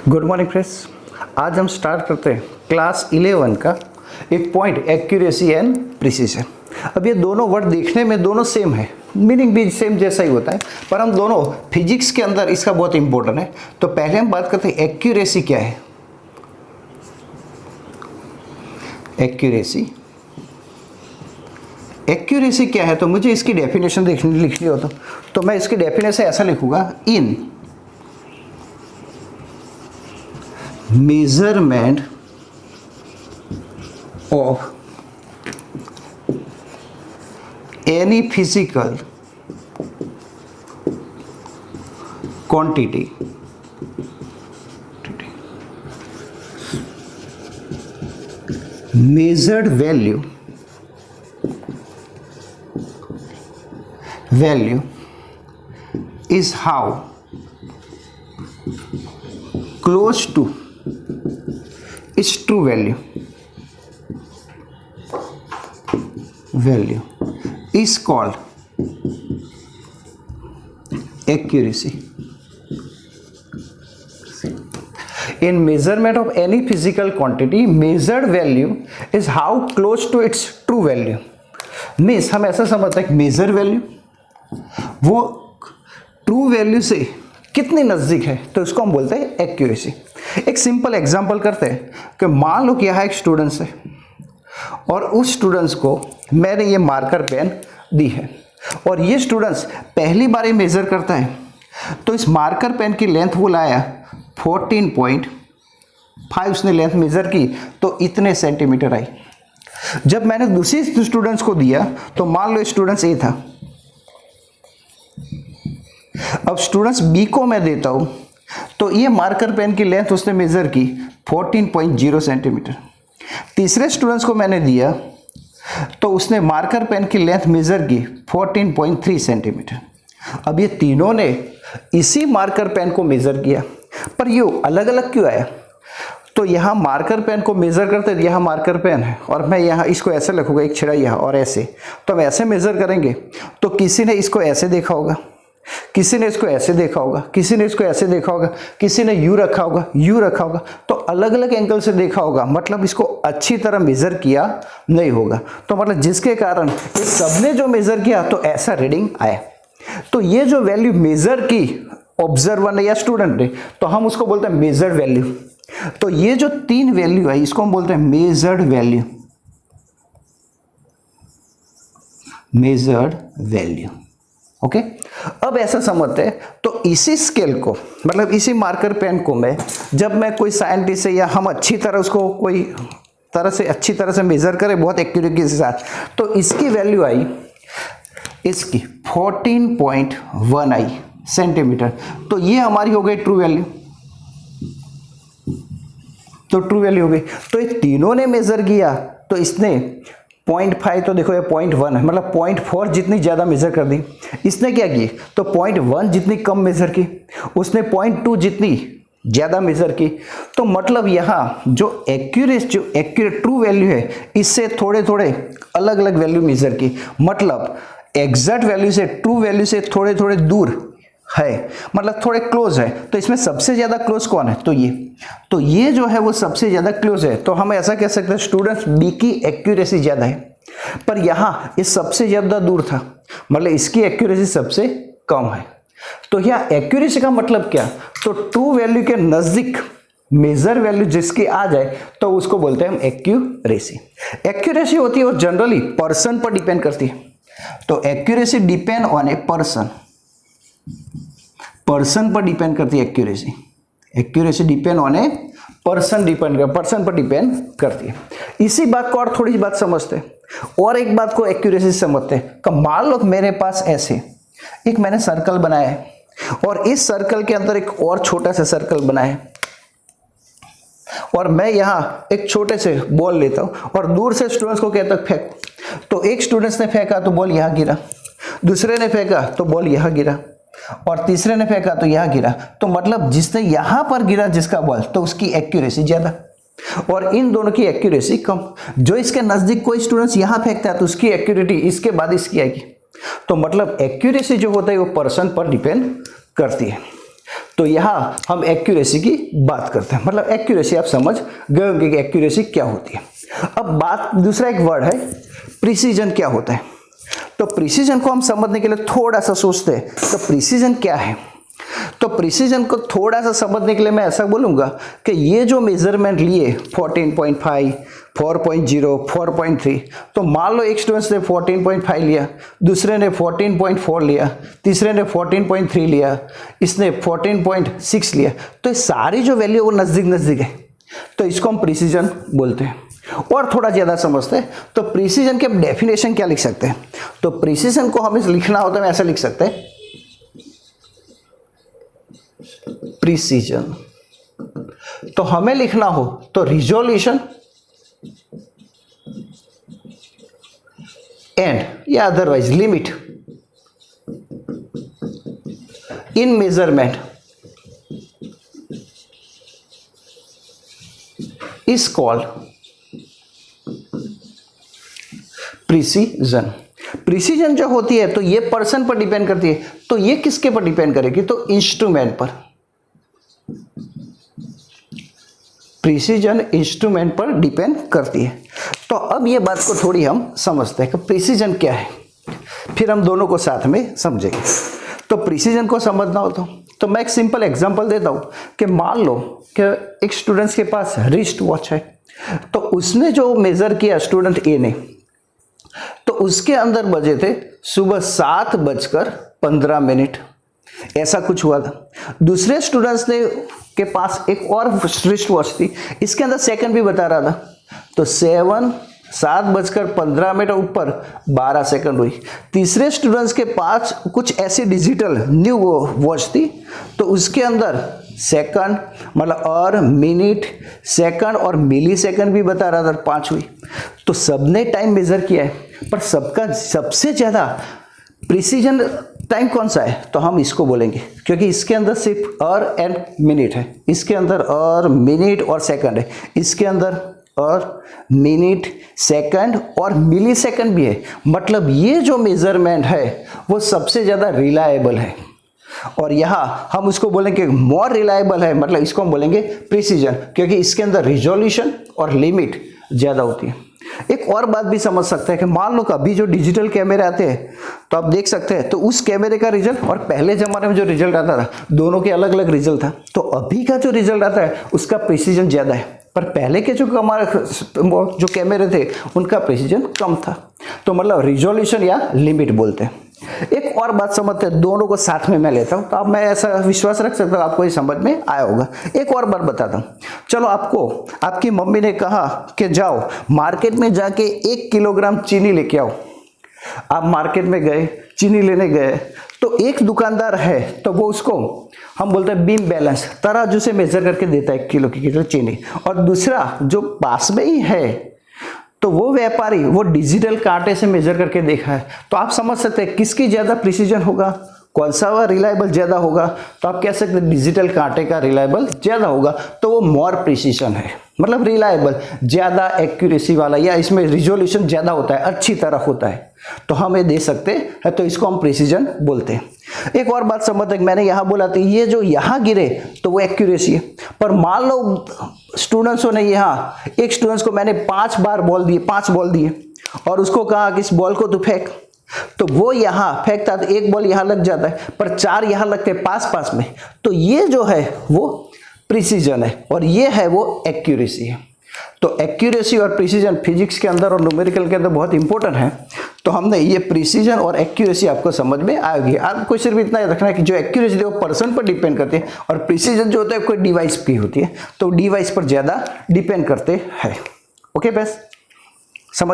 Good morning friends. आज हम start करते हैं क्लास 11 का एक पॉइंट एक्यूरेसी एंड प्रिसीजन। अब ये दोनों वर्ड देखने में दोनों सेम है, मीनिंग भी सेम जैसा ही होता है, पर हम दोनों फिजिक्स के अंदर इसका बहुत इंपॉर्टेंट है। तो पहले हम बात करते हैं एक्यूरेसी क्या है। एक्यूरेसी क्या है, तो मुझे इसकी डेफिनेशन लिखनी हो तो मैं इसकी डेफिनेशन ऐसा लिखूंगा, इन measurement of any physical quantity measured value is how close to its true value is called accuracy. In measurement of any physical quantity, measured value is how close to its true value. Means हम ऐसा समझते हैं कि major value वो true value से कितनी नज़दीक है, तो इसको हम बोलते हैं एक्यूरेसी। एक सिंपल एग्जांपल करते हैं कि मान लो कि यहाँ एक स्टूडेंट्स है और उस स्टूडेंट्स को मैंने ये मार्कर पेन दी है और ये स्टूडेंट्स पहली बार ही मेज़र करता है, तो इस मार्कर पेन की लेंथ वो लाया 14.5 उसने लेंथ मेज़र की, तो इतने सेंटीमीटर आई। जब मैंने दूसरी स्टूडेंट्स को दिया तो मान लो स्टूडेंट्स ए था, अब स्टूडेंट्स बी को मैं देता हूं तो ये मार्कर पेन की लेंथ उसने मेजर की 14.0 सेंटीमीटर। तीसरे स्टूडेंट्स को मैंने दिया तो उसने मार्कर पेन की लेंथ मेजर की 14.3 सेंटीमीटर। अब ये तीनों ने इसी मार्कर पेन को मेजर किया, पर ये अलग अलग क्यों आया? तो यहाँ मार्कर पेन को मेजर करते यहाँ मार्कर पेन है और मैं यहाँ इसको ऐसे लिखूंगा, एक छिड़ा यहाँ और ऐसे, तो हम ऐसे मेजर करेंगे तो किसी ने इसको ऐसे देखा होगा, किसी ने इसको ऐसे देखा होगा, किसी ने इसको ऐसे देखा होगा, किसी ने यू रखा होगा, यू रखा होगा, तो अलग अलग एंगल से देखा होगा, मतलब इसको अच्छी तरह मेजर किया नहीं होगा। तो मतलब जिसके कारण इस सबने जो मेजर किया तो ऐसा रीडिंग आया। तो ये जो वैल्यू मेजर की ऑब्जर्वर ने या स्टूडेंट ने, तो हम उसको बोलते हैं मेजर्ड वैल्यू। तो ये जो तीन वैल्यू है इसको हम बोलते हैं measured value, measured value. Okay, अब ऐसा समझते हैं तो इसी स्केल को, मतलब इसी मार्कर पेन को जब मैं कोई साइंटिस्ट से या हम अच्छी तरह उसको कोई तरह से अच्छी तरह से मेजर करें बहुत एक्यूरेसी के साथ, तो इसकी वैल्यू आई इसकी 14.1 आई सेंटीमीटर। तो ये हमारी हो गई ट्रू वैल्यू, तो ट्रू वैल्यू हो गई। तो ये तीनों ने मेजर किया तो इसने 0.5, तो देखो ये 0.1 है, मतलब 0.4 जितनी ज़्यादा मेजर कर दी। इसने क्या की तो 0.1 जितनी कम मेजर की, उसने 0.2 जितनी ज़्यादा मेजर की। तो मतलब यहाँ जो एक्यूरेट ट्रू वैल्यू है इससे थोड़े थोड़े अलग अलग वैल्यू मेजर की, मतलब एग्जैक्ट वैल्यू से ट्रू वैल्यू से थोड़े थोड़े दूर है, मतलब थोड़े क्लोज है। तो इसमें सबसे ज़्यादा क्लोज कौन है? तो ये जो है वो सबसे ज़्यादा क्लोज है। तो हम ऐसा कह सकते हैं स्टूडेंट्स बी की एक्यूरेसी ज़्यादा है, पर यहाँ ये सबसे ज़्यादा दूर था, मतलब इसकी एक्यूरेसी सबसे कम है। तो यहाँ एक्यूरेसी का मतलब क्या? तो ट्रू वैल्यू के नज़दीक मेजर वैल्यू जिसकी आ जाए तो उसको बोलते हैं हम एक्यूरेसी। एक्यूरेसी होती है और जनरली पर्सन पर डिपेंड करती है। तो accuracy depend on a person, person पर डिपेंड करती है accuracy. Accuracy depend on a person पर डिपेंड करती है। इसी बात को और थोड़ी सी बात समझते हैं, और एक बात को एक्यूरेसी से समझते हैं। कि मान लो मेरे पास ऐसे एक मैंने सर्कल बनाया है और इस सर्कल के अंदर एक और छोटा सा सर्कल बनाया है और मैं यहाँ एक छोटे से बॉल लेता हूँ और दूर से स्टूडेंट्स को कहता हूँ फेंक। तो एक स्टूडेंट्स ने फेंका तो बॉल यहाँ गिरा, दूसरे ने फेंका तो बॉल यहाँ गिरा, और तीसरे ने फेंका तो यहाँ गिरा। तो मतलब जिसने यहाँ पर गिरा जिसका बॉल, तो उसकी एक्यूरेसी ज़्यादा और इन दोनों की एक्यूरेसी कम। जो इसके नज़दीक कोई स्टूडेंट्स यहाँ फेंकता है तो उसकी एक्यूरेटी इसके बाद इसकी आएगी। तो मतलब एक्यूरेसी जो होता है वो पर्सन पर डिपेंड करती है। तो यहाँ हम एक्यूरेसी की बात करते हैं, मतलब एक्यूरेसी आप समझ गए होंगे कि एक्यूरेसी क्या होती है। अब बात दूसरा एक वर्ड है प्रिसीजन क्या होता है। तो प्रिसीजन को हम समझने के लिए थोड़ा सा सोचते हैं, तो प्रिसीजन क्या है। तो प्रिसीजन को थोड़ा सा समझने के लिए मैं ऐसा बोलूँगा कि ये जो मेजरमेंट लिए 14.5, 4.0, 4.3, तो मान लो एक स्टूडेंट ने 14.5 लिया, दूसरे ने 14.4 लिया, तीसरे ने 14.3 लिया, इसने 14.6 लिया, तो ये सारी जो वैल्यू वो नज़दीक नज़दीक है, तो इसको हम प्रिसीजन बोलते हैं। और थोड़ा ज़्यादा समझते हैं तो प्रिसीजन के डेफिनेशन क्या लिख सकते हैं। तो प्रिसीजन को हमें लिखना होता है, ऐसा लिख सकते हैं प्रिसीजन। तो हमें लिखना हो तो रिजोल्यूशन एंड या otherwise limit in measurement is called precision. Precision जो होती है तो ये पर्सन पर डिपेंड करती है, तो ये किसके पर डिपेंड करेगी, तो इंस्ट्रूमेंट पर। प्रिसीजन इंस्ट्रूमेंट पर डिपेंड करती है। तो अब ये बात को थोड़ी हम समझते हैं कि प्रिसीजन क्या है, फिर हम दोनों को साथ में समझेंगे। तो प्रिसीजन को समझना हो तो मैं एक सिंपल एग्जांपल देता हूँ कि मान लो कि एक स्टूडेंट्स के पास रिस्ट वॉच है, तो उसने जो मेजर किया स्टूडेंट ए ने, तो उसके अंदर बजे थे सुबह 7:15, ऐसा कुछ हुआ था। दूसरे स्टूडेंट्स ने के पास एक और रिस्ट वॉच थी, इसके अंदर सेकंड भी बता रहा था, तो 7:15 ऊपर 12 सेकंड हुई। तीसरे स्टूडेंट्स के पास कुछ ऐसी डिजिटल न्यू वॉच थी, तो उसके अंदर सेकंड मतलब और मिनट, सेकंड और मिली सेकंड भी बता रहा था, 5 हुई। तो सबने टाइम मेजर किया है, पर सबका सबसे ज़्यादा प्रिसीजन टाइम कौन सा है, तो हम इसको बोलेंगे, क्योंकि इसके अंदर सिर्फ और एंड मिनट है, इसके अंदर और मिनट और सेकंड है, इसके अंदर और मिनट, सेकंड और मिली सेकंड भी है। मतलब ये जो मेजरमेंट है वो सबसे ज़्यादा रिलायबल है, और यहाँ हम उसको बोलेंगे मोर रिलायबल है, मतलब इसको हम बोलेंगे प्रिसीजन, क्योंकि इसके अंदर रिजोल्यूशन और लिमिट ज़्यादा होती है। एक और बात भी समझ सकते हैं कि मान लो अभी जो डिजिटल कैमरे आते हैं, तो आप देख सकते हैं, तो उस कैमरे का रिजल्ट और पहले ज़माने में जो रिजल्ट आता था, दोनों के अलग अलग रिजल्ट था। तो अभी का जो रिजल्ट आता है उसका प्रिसीजन ज़्यादा है, पर पहले के जो हमारे जो कैमरे थे उनका प्रिसीजन कम था। तो मतलब रिजोल्यूशन या लिमिट बोलते हैं। एक और बात समझते हैं, दोनों को साथ में मैं लेता हूँ, तो आप मैं ऐसा विश्वास रख सकता हूँ आपको ये समझ में आया होगा। एक और बार बताता हूँ। चलो आपको आपकी मम्मी ने कहा कि जाओ मार्केट में जाके 1 किलोग्राम चीनी लेके आओ। आप मार्केट में गए, चीनी लेने गए, तो एक दुकानदार है तो वो उसको हम बोलते हैं बीम बैलेंस, तराजू से मेजर करके देता है 1 किलो की चीनी, और दूसरा जो पास में ही है तो वो व्यापारी वो डिजिटल कांटे से मेजर करके देखा है। तो आप समझ सकते हैं किसकी ज़्यादा प्रिसीजन होगा, कौन सा रिलायबल ज़्यादा होगा। तो आप कह सकते हैं डिजिटल कांटे का रिलायबल ज़्यादा होगा, तो वो मोर प्रिसीजन है, मतलब रिलायबल, ज़्यादा एक्यूरेसी वाला, या इसमें रिजोल्यूशन ज़्यादा होता है, अच्छी तरह होता है, तो हम ये दे सकते हैं, तो इसको हम प्रिसीजन बोलते हैं। एक और बात समझते हैं, मैंने यहाँ बोला था ये जो यहाँ गिरे तो वो एक्यूरेसी है, पर मान लो स्टूडेंट्सों ने यहाँ एक स्टूडेंट्स को मैंने 5 बॉल दिए और उसको कहा कि इस बॉल को तू फेंक, तो वो यहाँ फेंकता तो एक बॉल यहाँ लग जाता है, पर 4 यहाँ लगते हैं पास में, तो ये जो है वो प्रिसीजन है और ये है वो एक्यूरेसी है। तो एक्यूरेसी और प्रिसीजन फिजिक्स के अंदर और न्यूमेरिकल के अंदर बहुत इंपॉर्टेंट है। तो हमने ये प्रिसीजन और एक्यूरेसी आपको समझ में आएगी। आपको सिर्फ इतना रखना है कि जो एक्यूरेसी है वो पर्सन पर डिपेंड करती है, और प्रिसीजन जो होता है कोई डिवाइस की होती है, तो डिवाइस पर ज़्यादा डिपेंड करते हैं। ओके बस समझ